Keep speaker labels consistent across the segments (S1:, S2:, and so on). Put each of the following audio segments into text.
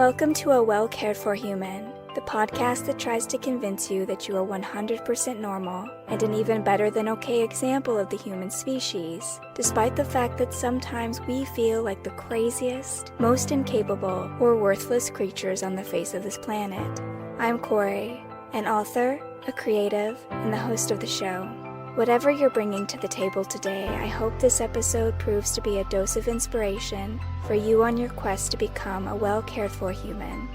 S1: Welcome to A Well Cared For Human, the podcast that tries to convince you that you are 100% normal and an even better than okay example of the human species, despite the fact that sometimes we feel like the craziest, most incapable, or worthless creatures on the face of this planet. I'm Kory, an author, a creative, and the host of the show. Whatever you're bringing to the table today, I hope this episode proves to be a dose of inspiration for you on your quest to become a well-cared-for human.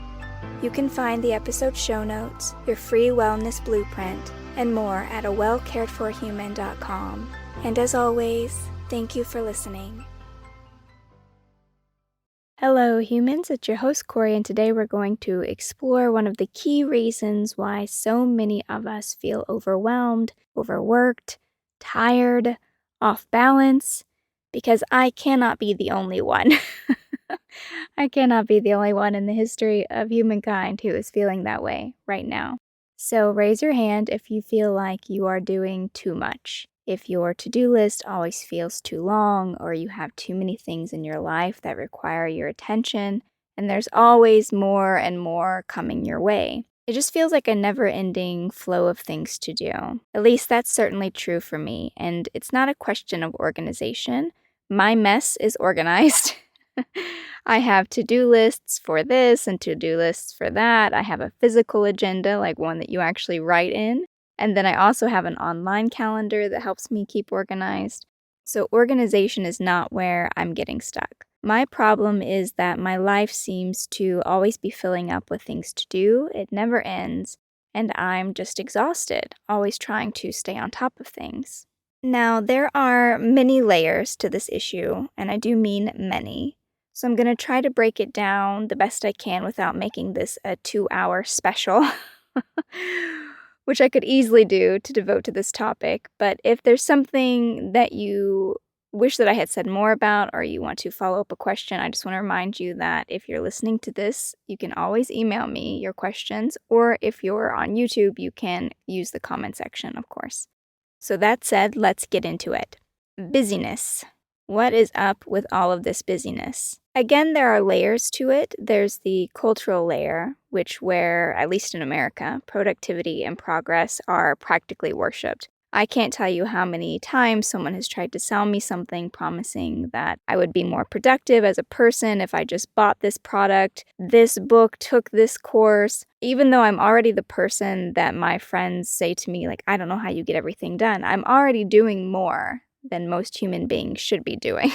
S1: You can find the episode show notes, your free wellness blueprint, and more at awellcaredforhuman.com. And as always, thank you for listening. Hello humans, it's your host Kory, and today we're going to explore one of the key reasons why so many of us feel overwhelmed, overworked, tired, off balance, because I cannot be the only one. I cannot be the only one in the history of humankind who is feeling that way right now. So raise your hand if you feel like you are doing too much. If your to-do list always feels too long, or you have too many things in your life that require your attention, and there's always more and more coming your way. It just feels like a never-ending flow of things to do. At least that's certainly true for me, and it's not a question of organization. My mess is organized. I have to-do lists for this and to-do lists for that. I have a physical agenda, like one that you actually write in. And then I also have an online calendar that helps me keep organized. So organization is not where I'm getting stuck. My problem is that my life seems to always be filling up with things to do. It never ends. And I'm just exhausted, always trying to stay on top of things. Now, there are many layers to this issue, and I do mean many. So I'm going to try to break it down the best I can without making this a 2-hour special. Which I could easily do to devote to this topic, but if there's something that you wish that I had said more about, or you want to follow up a question, I just want to remind you that if you're listening to this, you can always email me your questions, or if you're on YouTube, you can use the comment section, of course. So that said, let's get into it. Busyness. What is up with all of this busyness? Again, there are layers to it. There's the cultural layer, where, at least in America, productivity and progress are practically worshipped. I can't tell you how many times someone has tried to sell me something promising that I would be more productive as a person if I just bought this product, this book, took this course. Even though I'm already the person that my friends say to me, like, I don't know how you get everything done. I'm already doing more than most human beings should be doing.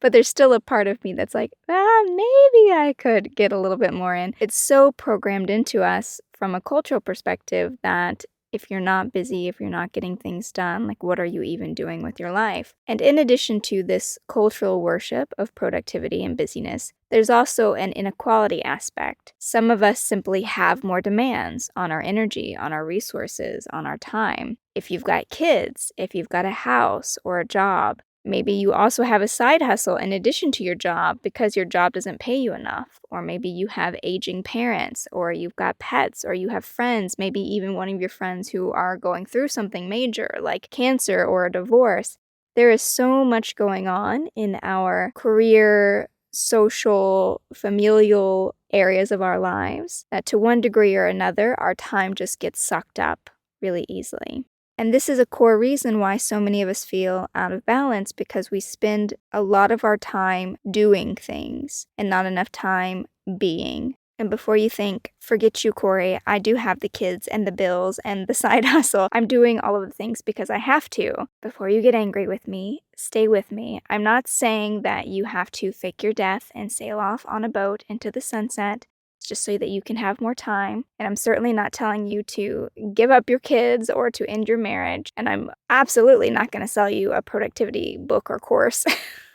S1: But there's still a part of me that's like, maybe I could get a little bit more in. It's so programmed into us from a cultural perspective that if you're not busy, if you're not getting things done, like what are you even doing with your life? And in addition to this cultural worship of productivity and busyness, there's also an inequality aspect. Some of us simply have more demands on our energy, on our resources, on our time. If you've got kids, if you've got a house or a job, maybe you also have a side hustle in addition to your job because your job doesn't pay you enough. Or maybe you have aging parents, or you've got pets, or you have friends, maybe even one of your friends who are going through something major like cancer or a divorce. There is so much going on in our career, social, familial areas of our lives that to one degree or another, our time just gets sucked up really easily. And this is a core reason why so many of us feel out of balance, because we spend a lot of our time doing things and not enough time being. And before you think, forget you, Kory, I do have the kids and the bills and the side hustle. I'm doing all of the things because I have to. Before you get angry with me, stay with me. I'm not saying that you have to fake your death and sail off on a boat into the sunset. Just so that you can have more time. And I'm certainly not telling you to give up your kids or to end your marriage. And I'm absolutely not going to sell you a productivity book or course.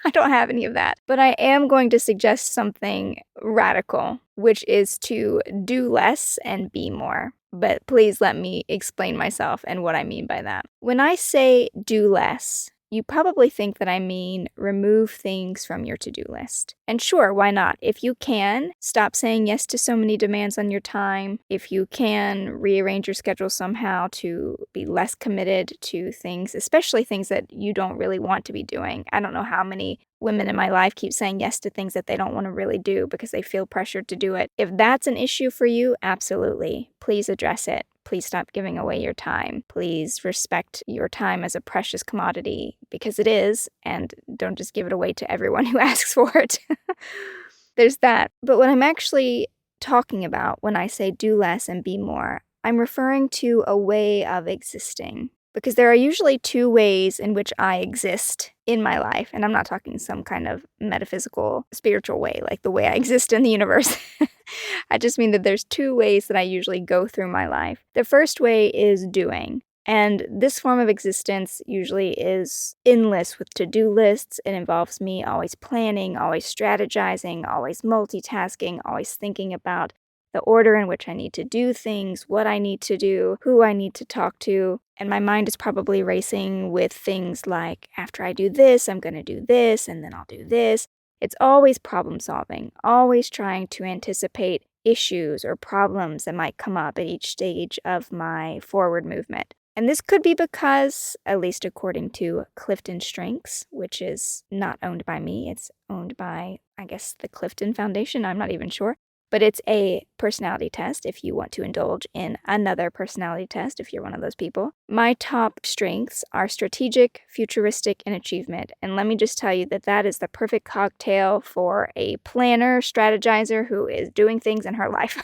S1: I don't have any of that. But I am going to suggest something radical, which is to do less and be more. But please let me explain myself and what I mean by that. When I say do less, you probably think that I mean remove things from your to-do list. And sure, why not? If you can, stop saying yes to so many demands on your time. If you can, rearrange your schedule somehow to be less committed to things, especially things that you don't really want to be doing. I don't know how many women in my life keep saying yes to things that they don't want to really do because they feel pressured to do it. If that's an issue for you, absolutely. Please address it. Please stop giving away your time. Please respect your time as a precious commodity, because it is, and don't just give it away to everyone who asks for it. There's that. But what I'm actually talking about when I say do less and be more, I'm referring to a way of existing. Because there are usually two ways in which I exist in my life, and I'm not talking some kind of metaphysical, spiritual way, like the way I exist in the universe. I just mean that there's two ways that I usually go through my life. The first way is doing. And this form of existence usually is endless with to-do lists. It involves me always planning, always strategizing, always multitasking, always thinking about the order in which I need to do things, what I need to do, who I need to talk to. And my mind is probably racing with things like, after I do this, I'm going to do this, and then I'll do this. It's always problem solving, always trying to anticipate issues or problems that might come up at each stage of my forward movement. And this could be because, at least according to Clifton Strengths, which is not owned by me, it's owned by, I guess, the Clifton Foundation, I'm not even sure. But it's a personality test if you want to indulge in another personality test if you're one of those people. My top strengths are strategic, futuristic, and achievement. And let me just tell you that that is the perfect cocktail for a planner, strategizer who is doing things in her life.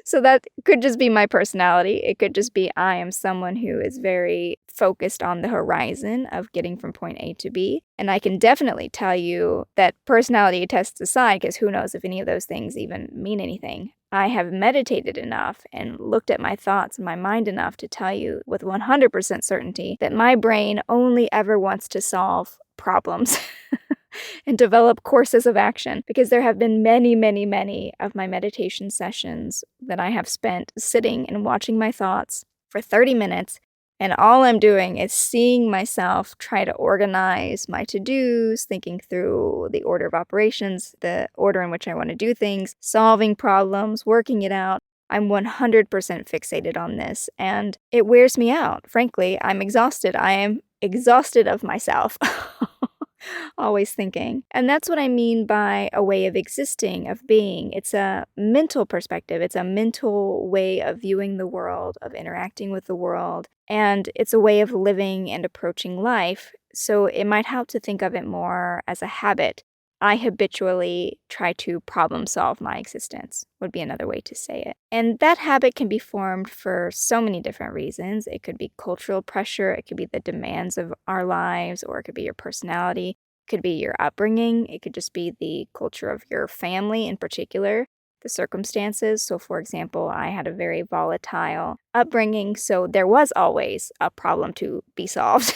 S1: So that could just be my personality. It could just be I am someone who is very focused on the horizon of getting from point A to B. And I can definitely tell you that personality tests aside, because who knows if any of those things even mean anything. I have meditated enough and looked at my thoughts and my mind enough to tell you with 100% certainty that my brain only ever wants to solve problems and develop courses of action, because there have been many, many, many of my meditation sessions that I have spent sitting and watching my thoughts for 30 minutes. And all I'm doing is seeing myself try to organize my to-dos, thinking through the order of operations, the order in which I want to do things, solving problems, working it out. I'm 100% fixated on this, and it wears me out. Frankly, I'm exhausted. I am exhausted of myself. Always thinking. And that's what I mean by a way of existing, of being. It's a mental perspective. It's a mental way of viewing the world, of interacting with the world. And it's a way of living and approaching life. So it might help to think of it more as a habit. I habitually try to problem solve my existence, would be another way to say it. And that habit can be formed for so many different reasons. It could be cultural pressure, it could be the demands of our lives, or it could be your personality, it could be your upbringing, it could just be the culture of your family in particular, the circumstances. So for example, I had a very volatile upbringing, so there was always a problem to be solved.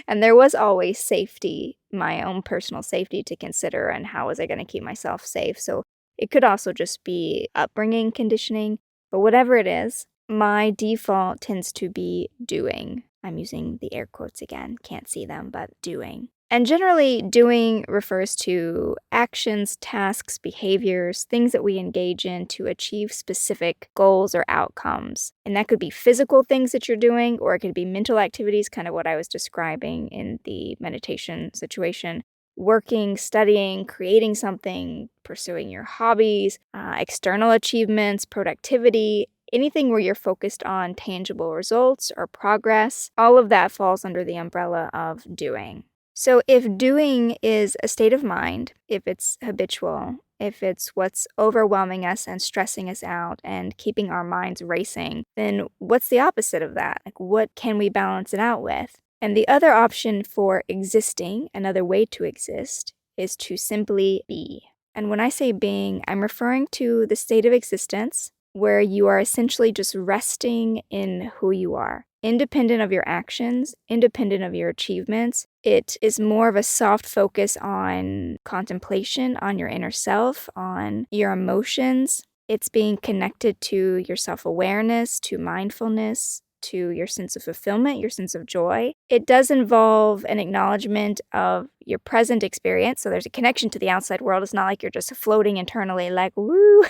S1: And there was always safety, my own personal safety to consider, and how was I going to keep myself safe. So it could also just be upbringing, conditioning, but whatever it is, my default tends to be doing. I'm using the air quotes again, can't see them, but doing. And generally, doing refers to actions, tasks, behaviors, things that we engage in to achieve specific goals or outcomes. And that could be physical things that you're doing, or it could be mental activities, kind of what I was describing in the meditation situation. Working, studying, creating something, pursuing your hobbies, external achievements, productivity, anything where you're focused on tangible results or progress. All of that falls under the umbrella of doing. So if doing is a state of mind, if it's habitual, if it's what's overwhelming us and stressing us out and keeping our minds racing, then what's the opposite of that? Like, what can we balance it out with? And the other option for existing, another way to exist, is to simply be. And when I say being, I'm referring to the state of existence where you are essentially just resting in who you are. Independent of your actions, independent of your achievements. It is more of a soft focus on contemplation, on your inner self, on your emotions. It's being connected to your self-awareness, to mindfulness, to your sense of fulfillment, your sense of joy. It does involve an acknowledgement of your present experience. So there's a connection to the outside world. It's not like you're just floating internally like, woo.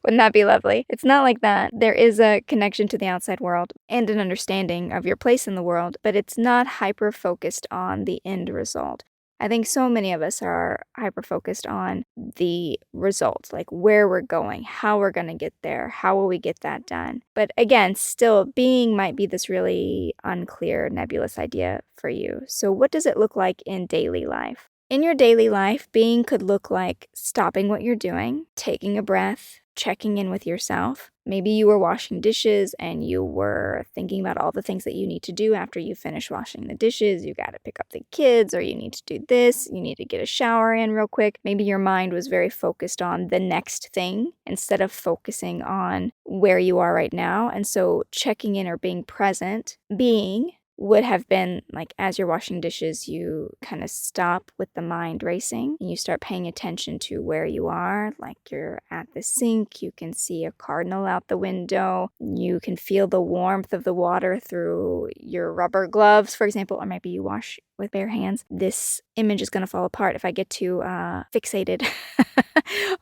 S1: Wouldn't that be lovely? It's not like that. There is a connection to the outside world and an understanding of your place in the world, but it's not hyper-focused on the end result. I think so many of us are hyper-focused on the result, like where we're going, how we're going to get there, how will we get that done. But again, still, being might be this really unclear, nebulous idea for you. So what does it look like in daily life? In your daily life, being could look like stopping what you're doing, taking a breath, checking in with yourself. Maybe you were washing dishes and you were thinking about all the things that you need to do after you finish washing the dishes. You got to pick up the kids, or you need to do this. You need to get a shower in real quick. Maybe your mind was very focused on the next thing instead of focusing on where you are right now. And so checking in or being present, being would have been like, as you're washing dishes, you kind of stop with the mind racing and you start paying attention to where you are. Like you're at the sink, you can see a cardinal out the window, you can feel the warmth of the water through your rubber gloves, for example, or maybe you wash with bare hands. This image is going to fall apart if I get too fixated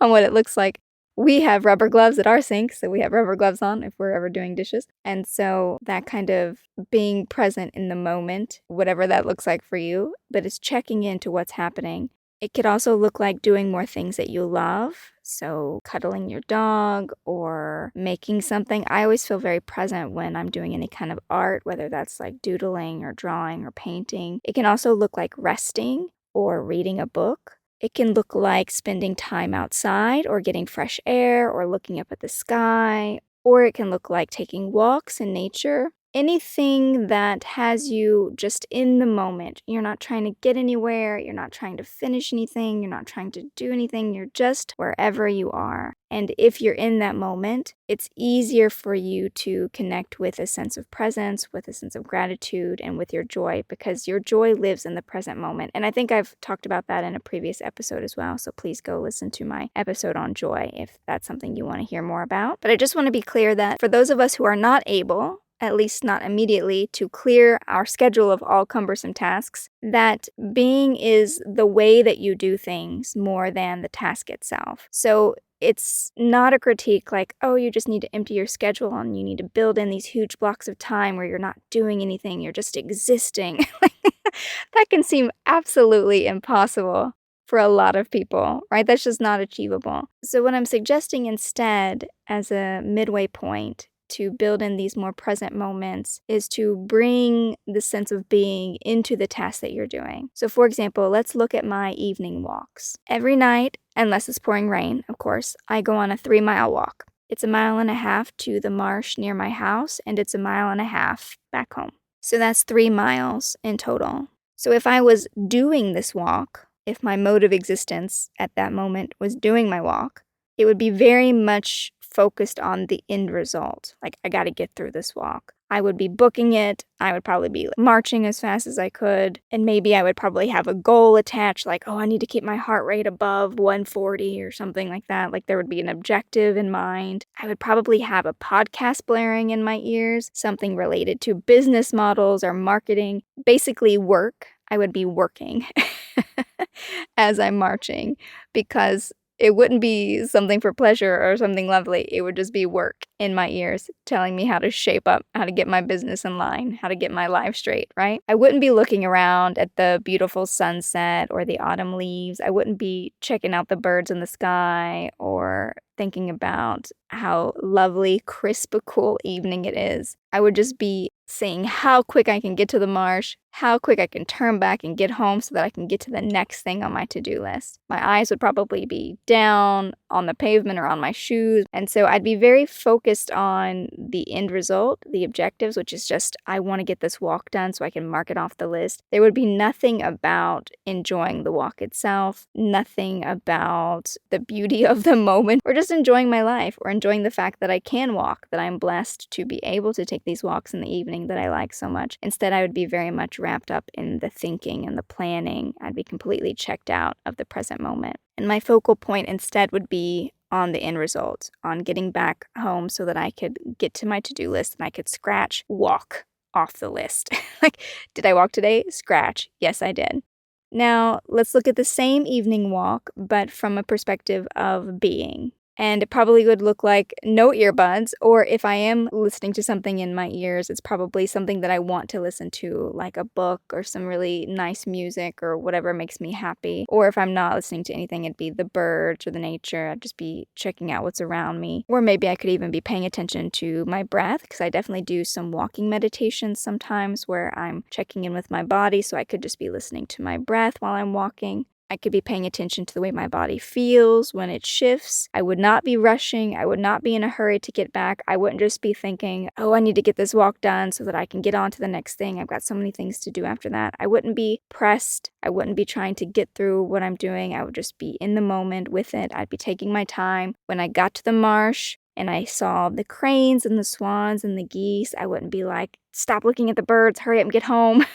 S1: on what it looks like. We have rubber gloves at our sink, so we have rubber gloves on if we're ever doing dishes. And so that kind of being present in the moment, whatever that looks like for you, but it's checking into what's happening. It could also look like doing more things that you love. So cuddling your dog or making something. I always feel very present when I'm doing any kind of art, whether that's like doodling or drawing or painting. It can also look like resting or reading a book. It can look like spending time outside or getting fresh air or looking up at the sky, or it can look like taking walks in nature. Anything that has you just in the moment. You're not trying to get anywhere, you're not trying to finish anything, you're not trying to do anything, you're just wherever you are. And if you're in that moment, it's easier for you to connect with a sense of presence, with a sense of gratitude, and with your joy, because your joy lives in the present moment. And I think I've talked about that in a previous episode as well, so please go listen to my episode on joy if that's something you want to hear more about. But I just want to be clear that for those of us who are not able, at least not immediately, to clear our schedule of all cumbersome tasks, that being is the way that you do things more than the task itself. So it's not a critique like, oh, you just need to empty your schedule and you need to build in these huge blocks of time where you're not doing anything, you're just existing. That can seem absolutely impossible for a lot of people, right? That's just not achievable. So what I'm suggesting instead as a midway point to build in these more present moments is to bring the sense of being into the task that you're doing. So for example, let's look at my evening walks. Every night, unless it's pouring rain, of course, I go on a 3-mile walk. It's 1.5 miles to the marsh near my house, and it's 1.5 miles back home. So that's 3 miles in total. So if I was doing this walk, if my mode of existence at that moment was doing my walk, it would be very much focused on the end result. Like, I got to get through this walk. I would be booking it. I would probably be marching as fast as I could. And maybe I would probably have a goal attached, like, oh, I need to keep my heart rate above 140 or something like that. Like, there would be an objective in mind. I would probably have a podcast blaring in my ears, something related to business models or marketing. Basically, work. I would be working as I'm marching, because it wouldn't be something for pleasure or something lovely. It would just be work in my ears telling me how to shape up, how to get my business in line, how to get my life straight, right? I wouldn't be looking around at the beautiful sunset or the autumn leaves. I wouldn't be checking out the birds in the sky or thinking about how lovely, crisp, cool evening it is. I would just be seeing how quick I can get to the marsh, how quick I can turn back and get home so that I can get to the next thing on my to-do list. My eyes would probably be down on the pavement or on my shoes. And so I'd be very focused on the end result, the objectives, which is just, I want to get this walk done so I can mark it off the list. There would be nothing about enjoying the walk itself, nothing about the beauty of the moment, or just enjoying my life, or enjoying the fact that I can walk, that I'm blessed to be able to take these walks in the evening that I like so much. Instead, I would be very much wrapped up in the thinking and the planning. I'd be completely checked out of the present moment. And my focal point instead would be on the end result, on getting back home so that I could get to my to-do list and I could scratch walk off the list. Like, did I walk today? Scratch. Yes, I did. Now, let's look at the same evening walk, but from a perspective of being. And it probably would look like no earbuds, or if I am listening to something in my ears, it's probably something that I want to listen to, like a book or some really nice music or whatever makes me happy. Or if I'm not listening to anything, it'd be the birds or the nature. I'd just be checking out what's around me. Or maybe I could even be paying attention to my breath, because I definitely do some walking meditations sometimes where I'm checking in with my body, so I could just be listening to my breath while I'm walking. I could be paying attention to the way my body feels when it shifts. I would not be rushing. I would not be in a hurry to get back. I wouldn't just be thinking, oh, I need to get this walk done so that I can get on to the next thing. I've got so many things to do after that. I wouldn't be pressed. I wouldn't be trying to get through what I'm doing. I would just be in the moment with it. I'd be taking my time. When I got to the marsh and I saw the cranes and the swans and the geese, I wouldn't be like, stop looking at the birds, hurry up and get home.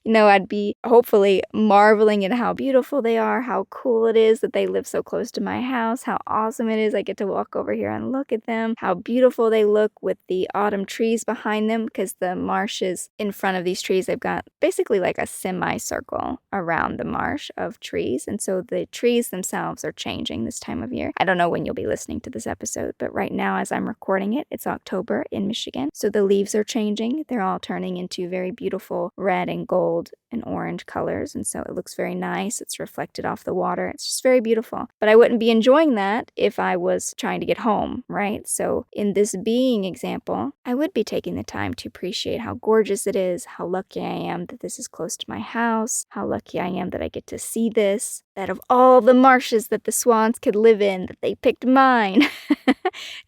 S1: I'd be hopefully marveling at how beautiful they are, how cool it is that they live so close to my house, how awesome it is I get to walk over here and look at them, how beautiful they look with the autumn trees behind them, because the marsh is in front of these trees. They've got basically like a semicircle around the marsh of trees, and so the trees themselves are changing this time of year. I don't know when you'll be listening to this episode, but right now as I'm recording it, it's October in Michigan, so the leaves are changing. They're all turning into very beautiful red and gold and orange colors, and so it looks very nice. It's reflected off the water. It's just very beautiful. But I wouldn't be enjoying that if I was trying to get home, right? So in this being example, I would be taking the time to appreciate how gorgeous it is, how lucky I am that this is close to my house, how lucky I am that I get to see this, that of all the marshes that the swans could live in, that they picked mine.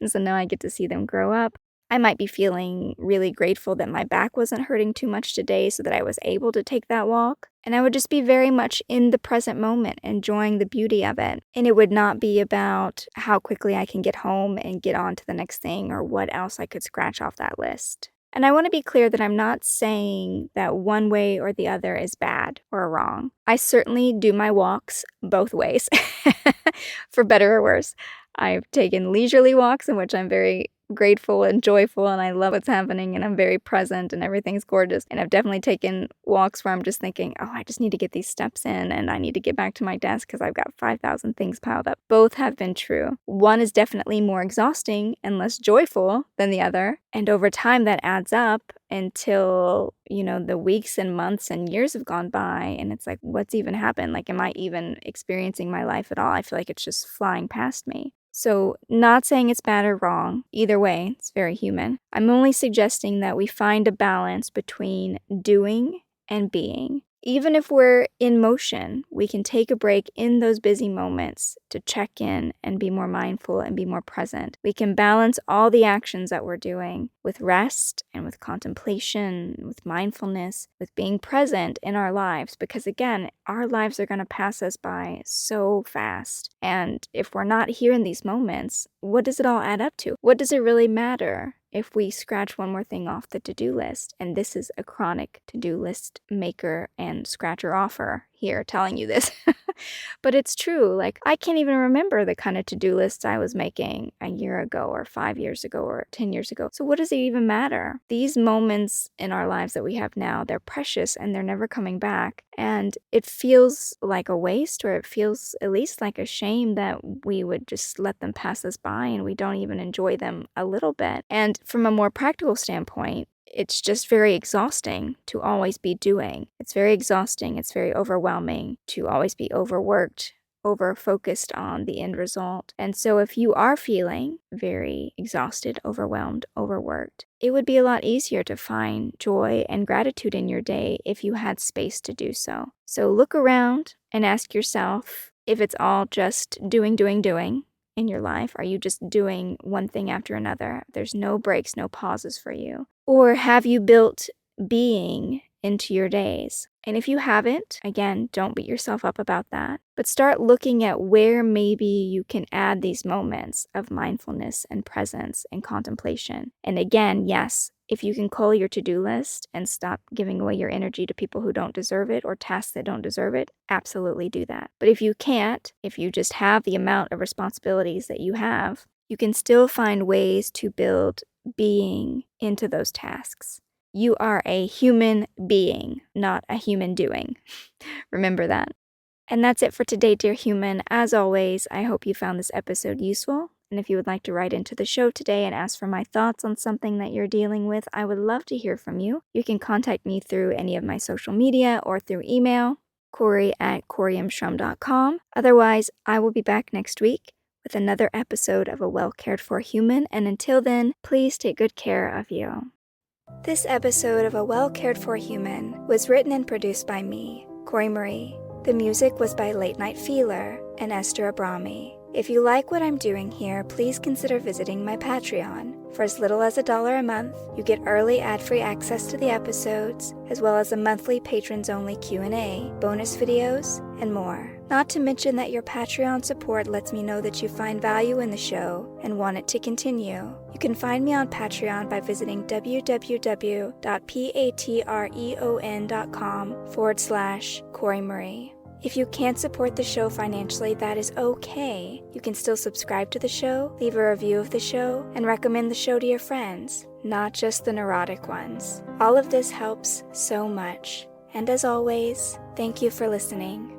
S1: And so now I get to see them grow up. I might be feeling really grateful that my back wasn't hurting too much today so that I was able to take that walk. And I would just be very much in the present moment, enjoying the beauty of it. And it would not be about how quickly I can get home and get on to the next thing or what else I could scratch off that list. And I want to be clear that I'm not saying that one way or the other is bad or wrong. I certainly do my walks both ways, for better or worse. I've taken leisurely walks in which I'm very grateful and joyful and I love what's happening and I'm very present and everything's gorgeous. And I've definitely taken walks where I'm just thinking, oh, I just need to get these steps in and I need to get back to my desk because I've got 5,000 things piled up. Both have been true. One is definitely more exhausting and less joyful than the other. And over time that adds up until, the weeks and months and years have gone by and it's like, what's even happened? Like, am I even experiencing my life at all? I feel like it's just flying past me. So, not saying it's bad or wrong. Either way, it's very human. I'm only suggesting that we find a balance between doing and being. Even if we're in motion, we can take a break in those busy moments to check in and be more mindful and be more present. We can balance all the actions that we're doing with rest and with contemplation, with mindfulness, with being present in our lives. Because again, our lives are going to pass us by so fast. And if we're not here in these moments, what does it all add up to? What does it really matter if we scratch one more thing off the to-do list? And this is a chronic to-do list maker and scratcher offer here telling you this. But it's true. Like, I can't even remember the kind of to-do lists I was making a year ago or 5 years ago or 10 years ago. So what does it even matter? These moments in our lives that we have now, they're precious and they're never coming back. And it feels like a waste, or it feels at least like a shame that we would just let them pass us by and we don't even enjoy them a little bit. And from a more practical standpoint, it's just very exhausting to always be doing. It's very exhausting. It's very overwhelming to always be overworked, over-focused on the end result. And so if you are feeling very exhausted, overwhelmed, overworked, it would be a lot easier to find joy and gratitude in your day if you had space to do so. So look around and ask yourself if it's all just doing in your life. Are you just doing one thing after another? There's no breaks, no pauses for you. Or have you built being into your days? And if you haven't, again, don't beat yourself up about that, but start looking at where maybe you can add these moments of mindfulness and presence and contemplation. And again, yes, If you can cull your to-do list and stop giving away your energy to people who don't deserve it or tasks that don't deserve it, absolutely do that. But if you can't, if you just have the amount of responsibilities that you have, you can still find ways to build being into those tasks. You are a human being, not a human doing. Remember that. And that's it for today, dear human. As always, I hope you found this episode useful. And if you would like to write into the show today and ask for my thoughts on something that you're dealing with, I would love to hear from you. You can contact me through any of my social media or through email, Kory@koryamshrum.com. Otherwise, I will be back next week with another episode of A Well Cared For Human. And until then, please take good care of you. This episode of A Well Cared For Human was written and produced by me, Kory Marie. The music was by Late Night Feeler and Esther Abrami. If you like what I'm doing here, please consider visiting my Patreon. For as little as $1 a month, you get early ad-free access to the episodes, as well as a monthly patrons-only Q&A, bonus videos, and more. Not to mention that your Patreon support lets me know that you find value in the show and want it to continue. You can find me on Patreon by visiting www.patreon.com/Kory Marie. If you can't support the show financially, that is okay. You can still subscribe to the show, leave a review of the show, and recommend the show to your friends, not just the neurotic ones. All of this helps so much. And as always, thank you for listening.